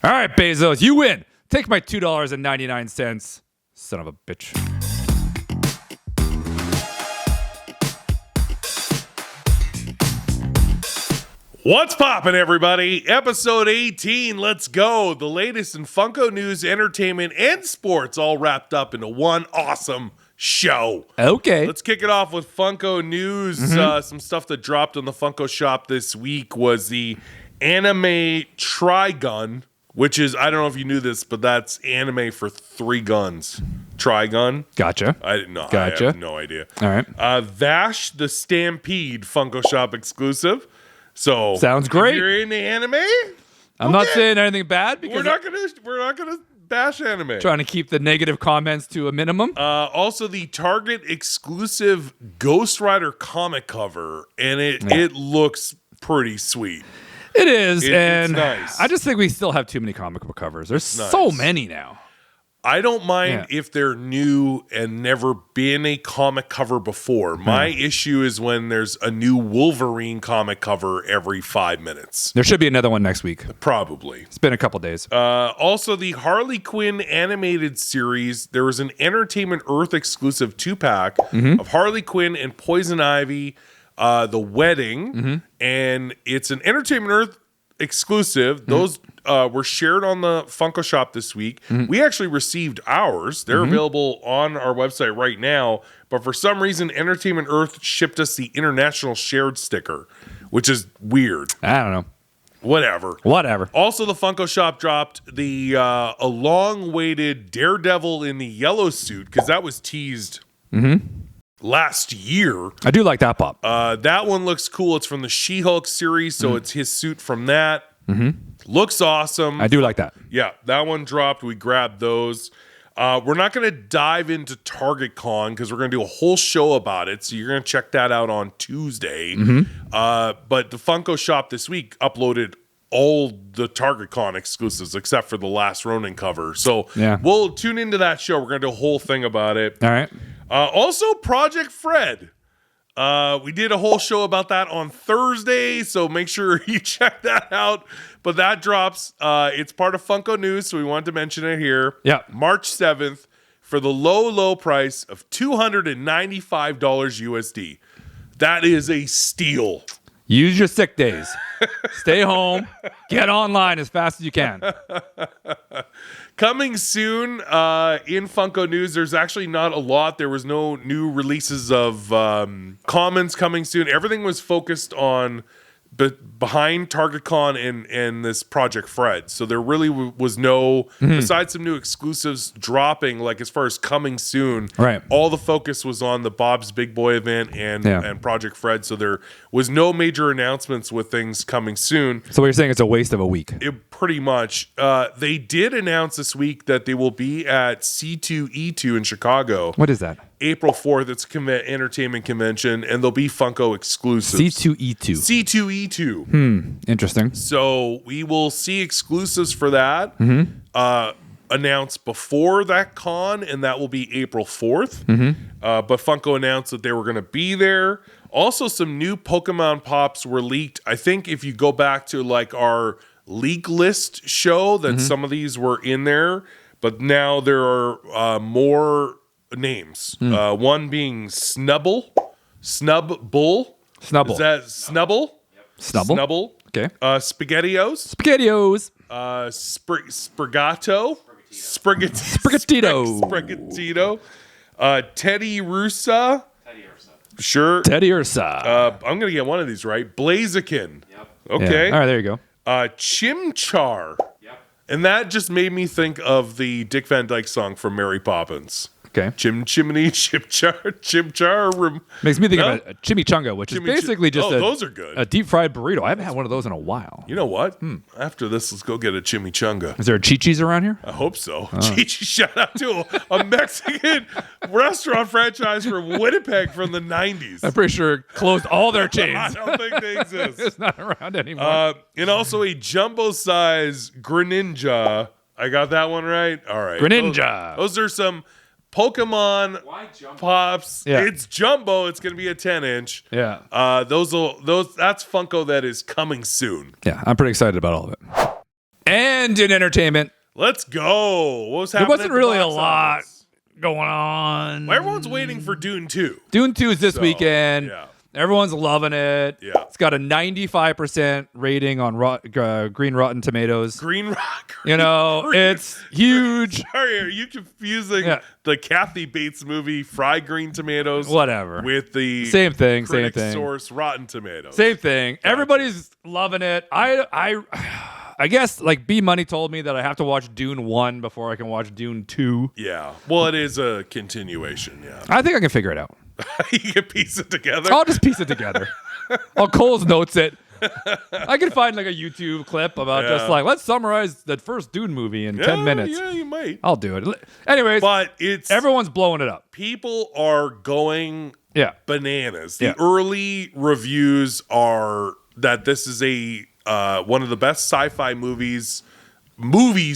All right, Bezos, you win. Take my $2.99. Son of a bitch. What's poppin', everybody? Episode 18, let's go. The latest in Funko news, entertainment, and sports all wrapped up into one awesome show. Okay. Let's kick it off with Funko news. Some stuff that dropped on the Funko shop this week was the anime Trigun, which is, I don't know if you knew this, but that's anime for 3 guns. Trigun. Gotcha. I didn't know. Gotcha. I have no idea. All right. Vash the Stampede Funko shop exclusive. So sounds great. If you're into anime, I'm not saying anything bad because we're not gonna bash anime. Trying to keep the negative comments to a minimum. Also, the Target exclusive Ghost Rider comic cover, and it looks pretty sweet. It is, and it's nice. I just think we still have too many comic book covers. There's so many now. I don't mind if they're new and never been a comic cover before. My issue is when there's a new Wolverine comic cover every 5 minutes. There should be another one next week. Probably. It's been a couple days. Also, the Harley Quinn animated series, there was an Entertainment Earth exclusive 2-pack of Harley Quinn and Poison Ivy, The Wedding, and it's an Entertainment Earth exclusive. Those were shared on the Funko shop this week. We actually received ours. They're available on our website right now, but for some reason Entertainment Earth shipped us the international shared sticker, which is weird. I don't know. Whatever. Also, the Funko shop dropped the a long-awaited Daredevil in the yellow suit, because that was teased last year. I do like that pop. That one looks cool. It's from the She-Hulk series, so it's his suit from that. Looks awesome. I do like that. Yeah, that one dropped. We grabbed those. We're not going to dive into Target Con because we're going to do a whole show about it, so you're going to check that out on Tuesday. But the Funko shop this week uploaded all the Target Con exclusives except for the Last Ronin cover. So we'll tune into that show. We're going to do a whole thing about it. All right. Also, Project Fred. We did a whole show about that on Thursday, so make sure you check that out. But that drops. It's part of Funko News, so we wanted to mention it here. Yeah. March 7th for the low price of $295 USD. That is a steal. Use your sick days. Stay home. Get online as fast as you can. Coming soon in Funko News, there's actually not a lot. There was no new releases of commons coming soon. Everything was focused on behind Target Con and this Project Fred. So there really was no, besides some new exclusives dropping, like as far as coming soon, all the focus was on the Bob's Big Boy event and Project Fred. So there was no major announcements with things coming soon. So what you're saying, it's a waste of a week. Pretty much. They did announce this week that they will be at C2E2 in Chicago. What is that? April 4th. It's entertainment convention, and there'll be Funko exclusives. C2E2. C2E2. Interesting. So we will see exclusives for that announced before that con, and that will be April 4th. But Funko announced that they were going to be there. Also, some new Pokemon pops were leaked. I think if you go back to like our leak list show, that some of these were in there, but now there are more names. One being Snubbull. Is that Snubbull? Snubbull. Okay. SpaghettiOs. Sprigato. Sprigatito. Teddy Russa. Sure. Teddy Ursa. I'm going to get one of these right. Blaziken. Yep. Okay. Yeah. All right, there you go. Chimchar. Yep. And that just made me think of the Dick Van Dyke song from Mary Poppins. Okay. Chimney, chimchar. Makes me think of a chimichanga, which is basically just those are good. A deep fried burrito. I haven't had one of those in a while. You know what? After this, let's go get a chimichanga. Is there a Chi-Chi's around here? I hope so. Chi-Chi, shout out to a Mexican restaurant franchise from Winnipeg from the 90s. I'm pretty sure it closed all their chains. I don't think they exist. It's not around anymore. And also a jumbo size Greninja. I got that one right? All right. Greninja. Those are some Pokemon pops. Yeah. It's jumbo. It's going to be a 10-inch. Yeah. That's Funko that is coming soon. Yeah, I'm pretty excited about all of it. And in entertainment, Let's go. What was there happening? wasn't at the really a box lot office? going on. Well, everyone's waiting for Dune 2. Dune 2 is this So, weekend. yeah. Everyone's loving it. Yeah. It's got a 95% rating on Green Rotten Tomatoes. Green Rock. You know, it's huge. Sorry, are you confusing Yeah. the Kathy Bates movie, Fried Green Tomatoes, Whatever. with the Same thing, same critic thing. source Rotten Tomatoes? Same thing. Everybody's loving it. I guess like B Money told me that I have to watch Dune 1 before I can watch Dune 2. Yeah. Well, it is a continuation. Yeah. I think I can figure it out. You can piece it together. I'll just piece it together. Cole's notes it. I can find like a YouTube clip about just like, let's summarize the first Dune movie in 10 minutes. Yeah, you might. I'll do it. Anyways, But it's everyone's blowing it up. people are going Yeah. bananas. The Yeah. early reviews are that this is a one of the best sci-fi movies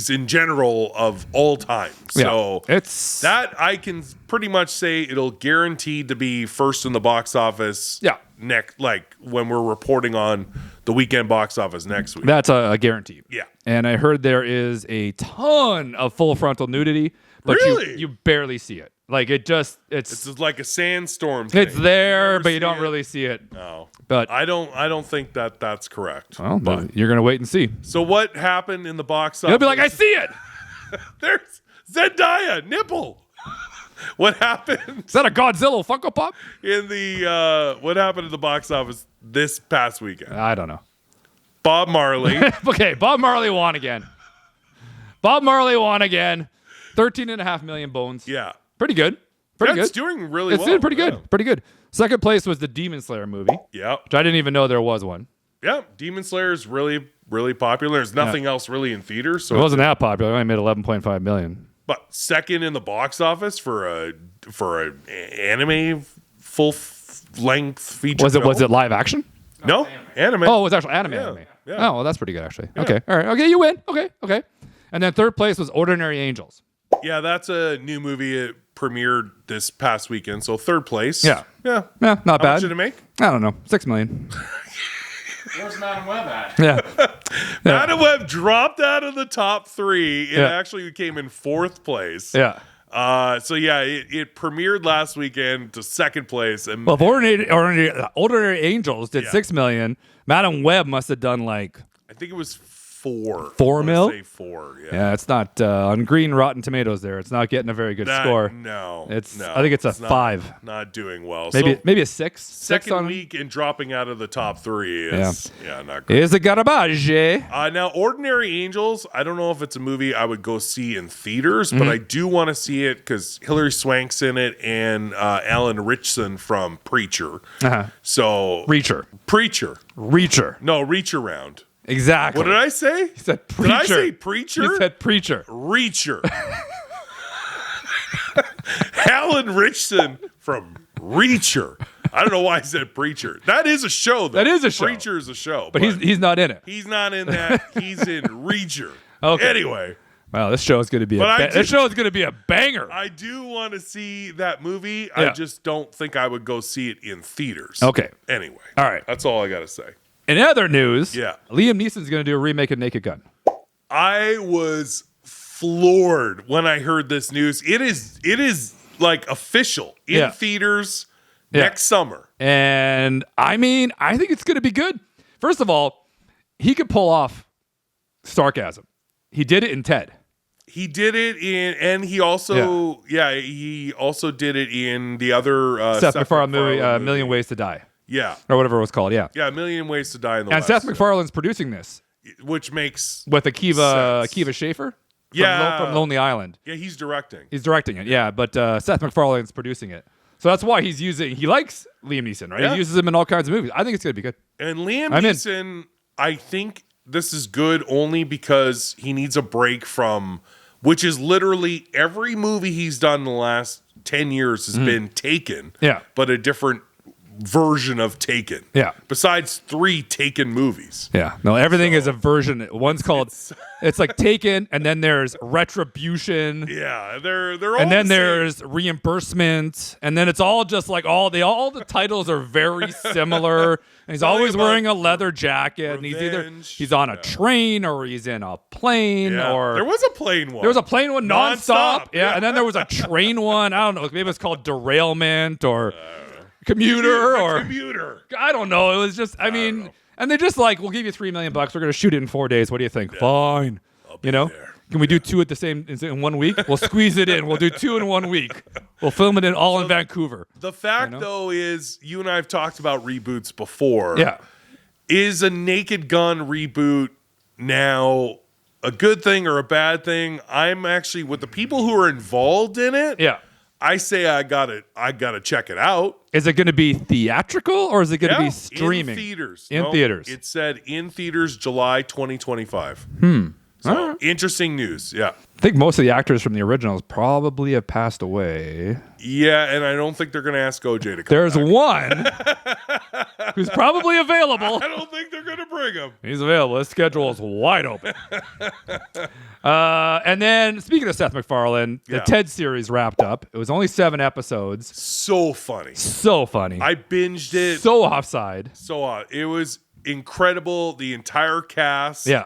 in general of all time. So it's that I can pretty much say it'll guaranteed to be first in the box office. Yeah. Next, like when we're reporting on the weekend box office next week. that's a guarantee. Yeah. And I heard there is a ton of full frontal nudity, but Really? you barely see it. Like it's It's just like a sandstorm thing. it's there, never but you see don't it. really see it. No. But I don't think that that's correct. well, But- you're gonna wait and see. so what happened in the box office? You'll be like, I see it. There's Zendaya nipple. What happened Is that a Godzilla Funko Pop? in the what happened in the box office this past weekend? I don't know. Bob Marley. Okay, Bob Marley won again. Bob Marley won again. 13.5 million bones. Yeah. Pretty good. Pretty That's good. doing really It's well. doing pretty Yeah. good. Pretty good. Second place was the Demon Slayer movie, Yeah. which I didn't even know there was one. Yeah. Demon Slayer is really, really popular. There's nothing else really in theaters. It So wasn't that popular. It only made 11.5 million. but second in the box office for a anime full length feature. Was it film. live action? No, anime. Oh, it was actually anime. Yeah, anime. yeah. Oh, well, that's pretty good actually. Okay. All right. Okay, you win. Okay. And then third place was Ordinary Angels. Yeah, that's a new movie. It premiered this past weekend, so third place. Yeah. Yeah. Yeah, not How bad. much did it make? I don't know. 6 million. Where's Madam Web at? Yeah. Madam Web dropped out of the top 3. It Yeah. actually came in 4th place. Yeah. So yeah, it premiered last weekend to second place, and Well, if Ordinary Angels did Yeah. 6 million, Madam Web must have done like I think it was 4. 4 I wanna mil? Say 4. Yeah. yeah, it's not on Green Rotten Tomatoes there. It's not getting a very good That- score. No, It's no, I think it's a not- 5. Not doing well. Maybe So, maybe a 6. second on week and dropping out of the top 3 is not great. Is a garbage. Now, Ordinary Angels, I don't know if it's a movie I would go see in theaters, but I do want to see it because Hilary Swank's in it and Alan Ritchson from Preacher. Uh-huh. So, Reacher. Preacher. No, Reach Around. Exactly. What did I say? He said preacher. Did I say Preacher? He said preacher. Reacher. Alan Ritchson from Reacher. I don't know why I said Preacher. That is a show, though. That is a show. Preacher is a show. But he's not in it. He's not in that. He's in Reacher. Okay. Anyway, Wow, this show is going to be this show is going to be a banger. I do want to see that movie. Yeah. I just don't think I would go see it in theaters. Okay. Anyway. All right. That's all I got to say. In other news, Yeah. Liam Neeson's going to do a remake of Naked Gun. I was floored when I heard this news. It is like official in Yeah. theaters Yeah. next summer. And I mean, I think it's going to be good. First of all, he could pull off sarcasm. He did it in Ted. He did it in, and he also, he also did it in the other Seth MacFarlane movie, Million Ways to Die, Yeah, or whatever it was called. Yeah. yeah, A Million Ways to Die in the And West. Seth MacFarlane's producing this which makes with Akiva sense. Schaefer. Yeah. From Lonely Island. Yeah, he's directing. He's directing it. Yeah, but Seth MacFarlane's producing it. So that's why he likes Liam Neeson, right? Yeah. He uses him in all kinds of movies. I think it's going to be good. And Liam I'm in. Neeson, I think this is good only because he needs a break from, which is literally every movie he's done in the last 10 years has been Taken, Yeah. but a different version of Taken. Yeah. Besides 3 Taken movies. Yeah. No, everything is a version. One's called, it's like Taken, and then there's Retribution. Yeah, they're all And then the same. there's Reimbursement, and then it's all just like all the titles are very similar. And he's always wearing a leather jacket, and Revenge. he's on a train or he's in a plane or there was a plane one. There was a plane one nonstop. Nonstop, Yeah. And then there was a train one. I don't know. Maybe it's called Derailment or Commuter or Commuter. I don't know. It was just, I mean, and they're just like, we'll give you $3 million. We're going to shoot it in 4 days. What do you think? Fine. You know, there. can we do 2 at the same in 1 week? We'll squeeze it in. We'll do 2 in 1 week. We'll film it in Vancouver. The fact, though, is you and I have talked about reboots before. Yeah. Is a Naked Gun reboot now a good thing or a bad thing? I'm actually, with the people who are involved in it, Yeah. I say I gotta check it out. Is it going to be theatrical or is it going to be streaming? In theaters. In theaters. It said in theaters July 2025. So interesting news. Yeah. I think most of the actors from the originals probably have passed away. Yeah, and I don't think they're gonna ask OJ to come There's back. one who's probably available. I don't think they're gonna bring him. He's available. His schedule is wide open. And then, speaking of Seth MacFarlane, the Yeah. TED series wrapped up. It was only 7 episodes. So funny. So funny. I binged it. So offside. So odd. It was incredible. The entire cast. Yeah.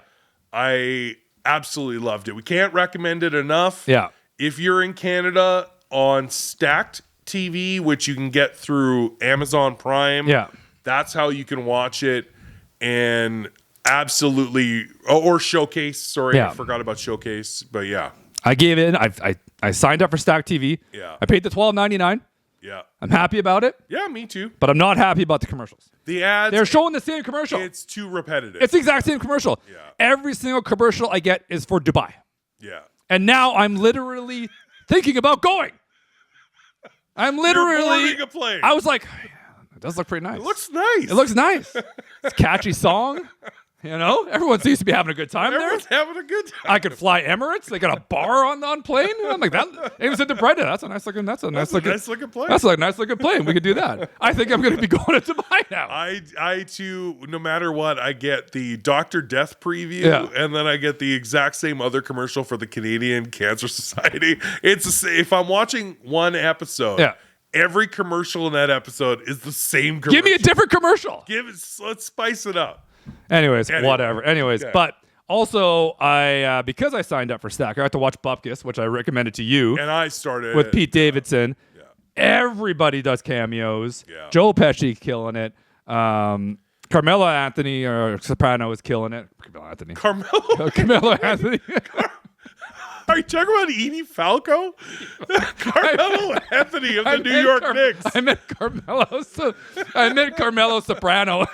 I absolutely loved it. We can't recommend it enough. Yeah. If you're in Canada on Stacked TV, which you can get through Amazon Prime, Yeah. that's how you can watch it. And absolutely, or Showcase. Sorry, Yeah. I forgot about Showcase. But yeah, I gave in. I signed up for Stack TV. Yeah. I paid the $12.99. yeah, I'm happy about it, yeah. Me too. but I'm not happy about the commercials. The ads. They're showing the same commercial. It's too repetitive. It's the exact same commercial. Yeah. Every single commercial I get is for Dubai. yeah. And now I'm literally thinking about going. I'm literally. boarding a plane. I was like, it does look pretty nice. It looks nice. It looks nice. It's a catchy song. You know, everyone seems to be having a good time there. Everyone's having a good time. I could fly Emirates. They got a bar on plane. I'm like that. Even said to Brenda, that's a nice looking. That's a nice looking plane. That's like a nice looking plane. We could do that. I think I'm going to be going to Dubai now. I too, no matter what, I get the Dr. Death preview, Yeah. and then I get the exact same other commercial for the Canadian Cancer Society. If I'm watching one episode, Yeah. every commercial in that episode is the same commercial. Give me a different commercial. Let's spice it up. Anyways, Anyway. whatever. Anyways, Okay. but also I because I signed up for Stack, I got to watch Bupkis, which I recommended to you And I started with Pete Davidson. Yeah. Everybody does cameos. Yeah. Joe Pesci killing it. Carmelo Anthony or Soprano is killing it. Carmelo Anthony. Carmelo. Carmelo Anthony. Are you talking about Edie Falco? Carmelo Anthony of the New York Knicks. I meant Carmelo Soprano.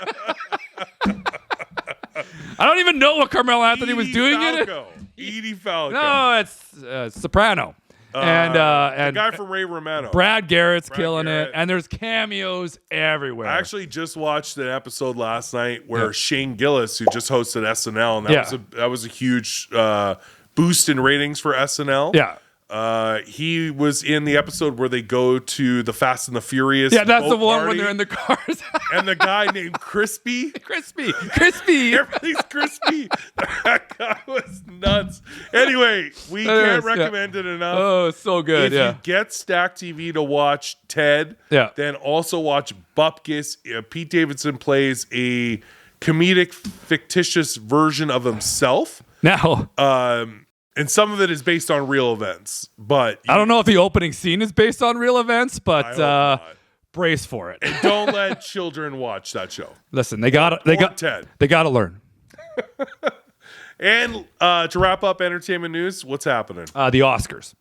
I don't even know what Carmelo Anthony was doing in it. Edie Falco. No, it's Soprano. And the guy from Ray Romano. Brad Garrett's killing Garrett. it, and there's cameos everywhere. I actually just watched an episode last night where Shane Gillis, who just hosted SNL, and that was a huge boost in ratings for SNL. Yeah. He was in the episode where they go to the Fast and the Furious. Yeah, that's the boat one party, when they're in the cars. and the guy named Crispy. Crispy. Everything's crispy. That guy was nuts. Anyway, we can't recommend it enough. Oh, it's so good. If Yeah. you get Stack TV to watch Ted, then also watch Bupkis. Pete Davidson plays a comedic, fictitious version of himself. Now, And some of it is based on real events. But I don't know if the opening scene is based on real events, I but hope not. brace for it. Don't let children watch that show. Listen, they got Ted. They got to learn. And to wrap up entertainment news, what's happening? The Oscars.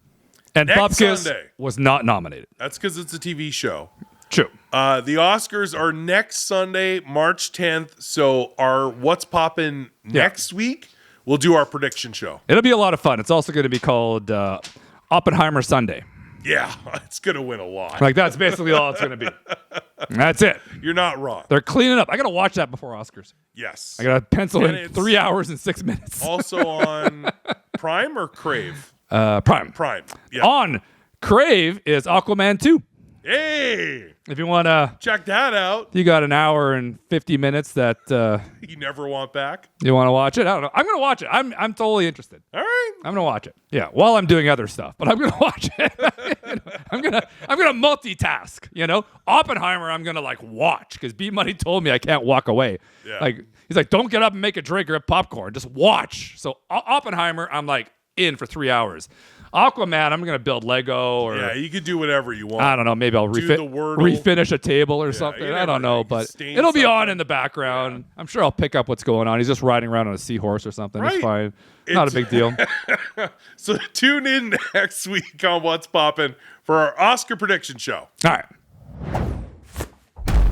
And Next Bupkis Sunday. was not nominated. That's because it's a TV show. True. The Oscars are next Sunday, March 10th. So our What's Poppin' next week, we'll do our prediction show. It'll be a lot of fun. It's also going to be called Oppenheimer Sunday. Yeah, it's going to win a lot. Like, that's basically all it's going to be. That's it. You're not wrong. They're cleaning up. I got to watch that before Oscars. Yes. I got to pencil And in it's 3 hours and 6 minutes. Also on Prime or Crave? Prime. Prime. Yeah. On Crave is Aquaman 2. Hey, If you want to, check that out. you got an hour and 50 minutes that You never want back. you want to watch it. I don't know. I'm going to watch it. I'm totally interested. All right. I'm gonna watch it. Yeah, while I'm doing other stuff, but I'm gonna watch it. I'm gonna multitask. Oppenheimer. I'm gonna watch because B Money told me I can't walk away. Yeah. He's like, don't get up and make a drink or have popcorn. Just watch. So Oppenheimer, I'm in for 3 hours. Aquaman, I'm gonna build Lego or Yeah, you could do whatever you want. I don't know. Maybe I'll Do the Wordle. refinish a table or something. you I don't never know, know. but Stain it'll be on something. in the background. I'm sure I'll pick up what's going on. He's just riding around on a seahorse or something. Right. It's fine. Not a big deal. So tune in next week on What's Poppin' for our Oscar prediction show. All right.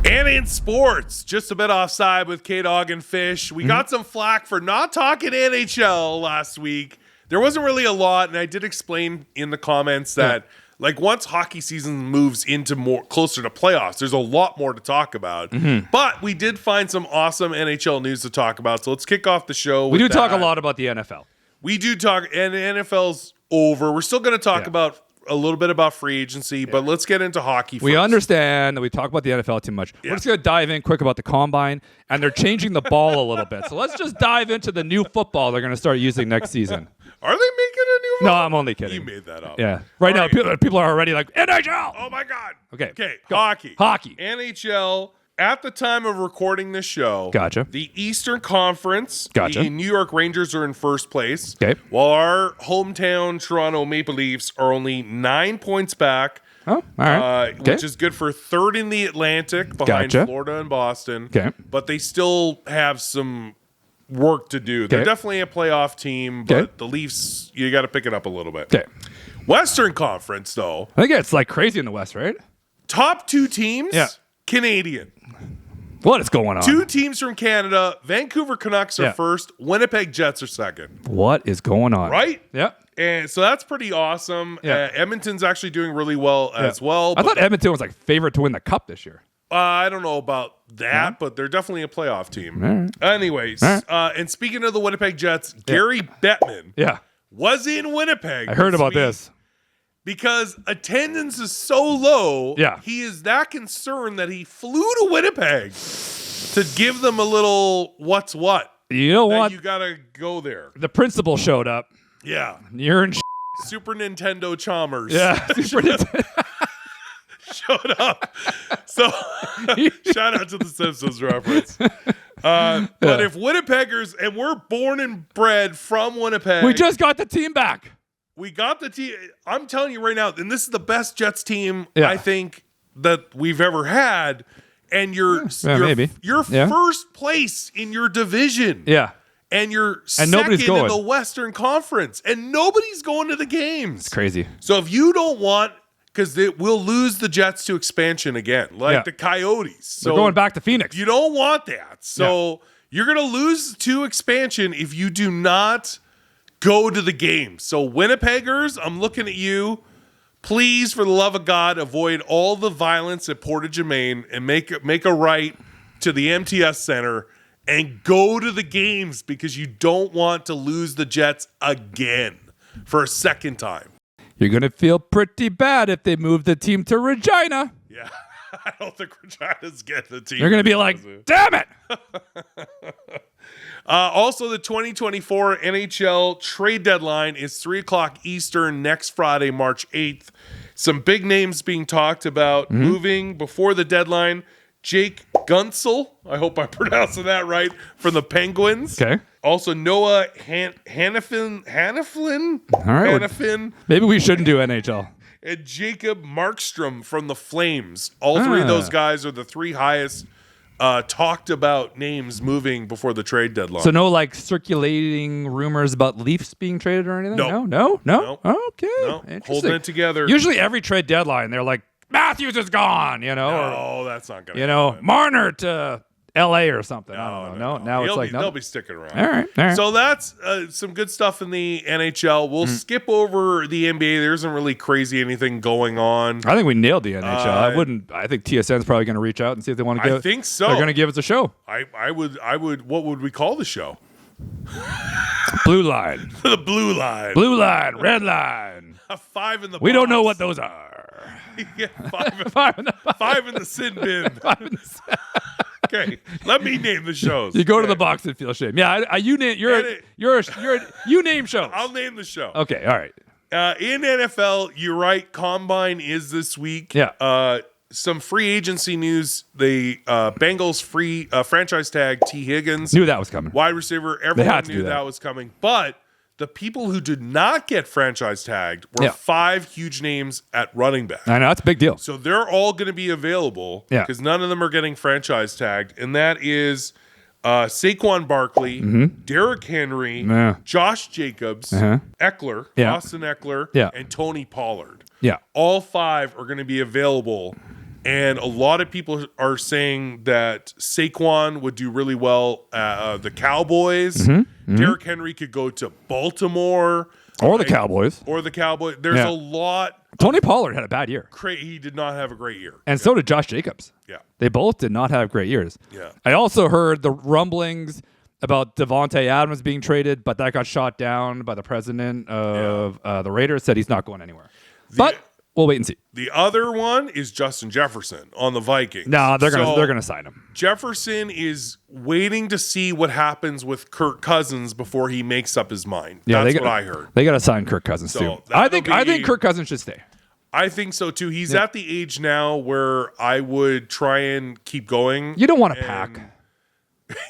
And in sports, just a bit offside with kdogandfish. We got some flack for not talking NHL last week. There wasn't really a lot, and I did explain in the comments that once hockey season moves into more closer to playoffs, there's a lot more to talk about. But we did find some awesome NHL news to talk about. So let's kick off the show. We do talk a lot about the NFL. We do talk, and the NFL's over. We're still going to talk about a little bit about free agency, but let's get into hockey first. We understand that we talk about the NFL too much. We're just going to dive in quick about the combine, and they're changing the ball a little bit. So let's just dive into the new football they're going to start using next season. Are they making a new No, one? I'm only kidding. You made that up. Yeah. Right now, people are already like, NHL! Oh, my God. Okay. Okay. Go. Hockey. Hockey. NHL. At the time of recording this show, Gotcha. the Eastern Conference, Gotcha. the New York Rangers are in first place. Okay. While our hometown Toronto Maple Leafs are only 9 points back, Oh, all right. Okay. which is good for third in the Atlantic behind Gotcha. Florida and Boston. Okay. But they still have some work to do. They're Okay. definitely a playoff team, but Okay. the Leafs, you got to pick it up a little bit. Okay. Western Conference, though, I think it's crazy in the West, right? top two teams, Yeah. Canadian. What is going on? Two teams from Canada. Vancouver Canucks are Yeah. first. Winnipeg Jets are second. What is going on? Right? Yeah. And so that's pretty awesome. Yeah. Edmonton's actually doing really well as well. I but thought Edmonton was favorite to win the cup this year. I don't know about that, but they're definitely a playoff team. All right. Anyways, All right. and speaking of the Winnipeg Jets, Gary Bettman Yeah. was in Winnipeg. I heard about week this. Because attendance is so low, Yeah. he is that concerned that he flew to Winnipeg to give them a little what's what. You know That what? you got to go there. The principal showed up. Yeah. You're in Super Nintendo Chalmers Yeah. showed up. So shout out to the Simpsons reference. But if Winnipeggers, and we're born and bred from Winnipeg, We just got the team back. we got the team. I'm telling you right now, and this is the best Jets team Yeah. I think that we've ever had. And you're maybe. you're Yeah. first place in your division. Yeah. And you're And nobody's second in going. the Western Conference. And nobody's going to the games. It's crazy. So if you don't want, because we'll lose the Jets to expansion again, like Yeah. the Coyotes. So They're going back to Phoenix. you don't want that. So you're going to lose to expansion if you do not go to the game. So Winnipeggers, I'm looking at you. Please, for the love of God, avoid all the violence at Portage-Main and make a right to the MTS Center and go to the games because you don't want to lose the Jets again for a second time. You're going to feel pretty bad if they move the team to Regina. Yeah, I don't think Regina's getting the team. They're going to be like, damn it. Also, the 2024 NHL trade deadline is 3 o'clock Eastern next Friday, March 8th. Some big names being talked about moving before the deadline. Jake Gunsel, I hope I'm pronouncing that right, from the Penguins. Okay. Also, Noah Hannafin, All right. Hannafin, Maybe we shouldn't do NHL. and Jacob Markstrom from the Flames. All three of those guys are the three highest talked about names moving before the trade deadline. So no circulating rumors about Leafs being traded or anything? No. No? Okay. No, Interesting. holding it together. Usually every trade deadline, they're like, Matthews is gone, or, Oh, that's not going to happen. Marner to L.A. or something. I don't know. No, now it's like, no. they'll be sticking around. All right. So that's some good stuff in the NHL. We'll skip over the NBA. There isn't really crazy anything going on. I think we nailed the NHL. I think TSN's probably going to reach out and see if they want to give I think so. They're going to give us a show. I would. What would we call the show? Blue line. The blue line. Blue line. Red line. A 5 in the. We don't know box. what those are. Yeah, five, Five in the five in the sin bin. five in the Okay, let me name the shows. You go to Okay. the box and feel shame. Yeah, you name you name shows. I'll name the show. Okay, all right. In NFL, you're right. Combine is this week. Yeah. Some free agency news. The Bengals free franchise tag T. Higgins, Knew that was coming. wide receiver. Everyone had to knew do that. that was coming. But the people who did not get franchise tagged were Yeah. 5 huge names at running back. I know that's a big deal. So they're all going to be available Yeah. because none of them are getting franchise tagged. And that is Saquon Barkley, Derrick Henry, Yeah. Josh Jacobs, Eckler, Yeah. Austin Eckler, Yeah. and Tony Pollard. Yeah. All 5 are going to be available. And a lot of people are saying that Saquon would do really well at the Cowboys. Derrick Henry could go to Baltimore. Or the Cowboys. Or the Cowboys. There's Yeah. a lot. Tony Pollard had a bad year. He did not have a great year. And so did Josh Jacobs. Yeah. They both did not have great years. Yeah. I also heard the rumblings about Devontae Adams being traded, but that got shot down by the president of the Raiders, said he's not going anywhere. But we'll wait and see. The other one is Justin Jefferson on the Vikings. No, they're So gonna sign him. Jefferson is waiting to see what happens with Kirk Cousins before he makes up his mind. Yeah, That's what I heard. They got to sign Kirk Cousins So too. I think that'll be- Kirk Cousins should stay. I think so too. He's at the age now where I would try and keep going. You don't want to pack.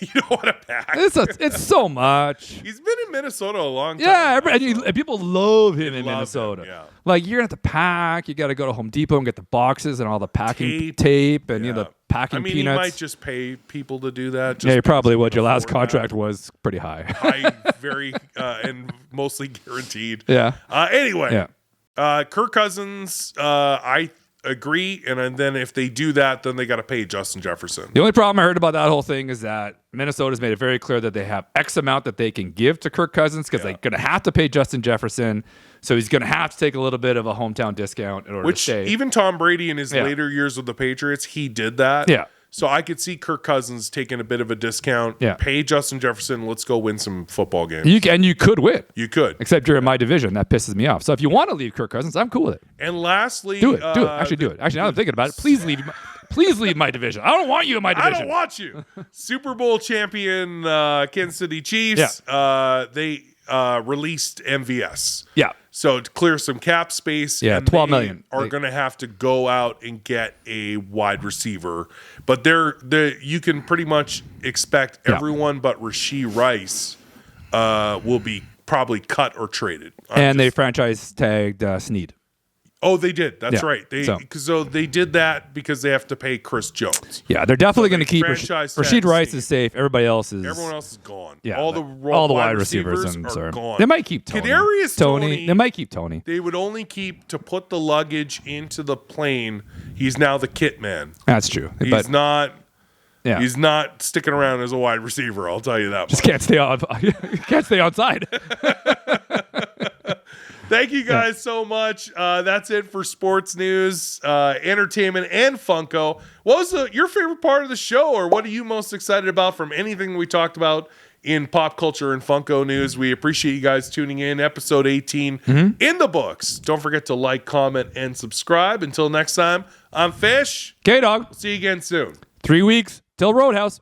You don't want to pack. It's so much. He's been in Minnesota a long time. Yeah, and people love him in love Minnesota. him, yeah. Like you're gonna have to pack. You got to go to Home Depot and get the boxes and all the packing Tape. tape and the Yeah. packing I mean, peanuts. he might just pay people to do that. Just Yeah, you probably because would. he Your can last afford contract that. was pretty high. High, very, and mostly guaranteed. Yeah. Anyway, Yeah. Kirk Cousins, I agree. And then if they do that, then they got to pay Justin Jefferson. The only problem I heard about that whole thing is that Minnesota's made it very clear that they have X amount that they can give to Kirk Cousins because they're going to have to pay Justin Jefferson. So he's going to have to take a little bit of a hometown discount in order to Which stay. even Tom Brady in his Yeah. later years with the Patriots, he did that. Yeah. So I could see Kirk Cousins taking a bit of a discount. Yeah. Pay Justin Jefferson. Let's go win some football games. You could win. You could. Except you're in my division. That pisses me off. So if you want to leave Kirk Cousins, I'm cool with it. And lastly, Do it. Do it. Actually, do it. Actually, now that I'm thinking about it, please leave my division. I don't want you in my I division. don't want you. Super Bowl champion Kansas City Chiefs. Yeah. They released MVS. Yeah. So to clear some cap space, Yeah, and $12 they million. are going to have to go out and get a wide receiver. But you can pretty much expect Yeah. everyone but Rashee Rice will be probably cut or traded. And they franchise tagged Snead. Oh, they did. That's Yeah. right. So They did that because they have to pay Chris Jones. Yeah, they're definitely going to they keep franchise Rashid tag Rice Snead. is safe. Everybody else is. Everyone else is gone. Yeah, all the wide receivers are sorry. gone. They might keep Tony. Kadarius Toney. They might keep Tony. They would only keep to put the luggage into the plane. He's now the kit man. That's true. He's But not. yeah, He's not sticking around as a wide receiver. I'll tell you that. just much. can't stay on. Can't stay outside. Thank you guys so much. That's it for sports news, entertainment, and Funko. What was your favorite part of the show, or what are you most excited about from anything we talked about in pop culture and Funko news? We appreciate you guys tuning in. Episode 18 in the books. Don't forget to like, comment, and subscribe. Until next time, I'm Fish. K-Dog. See you again soon. 3 weeks till Roadhouse.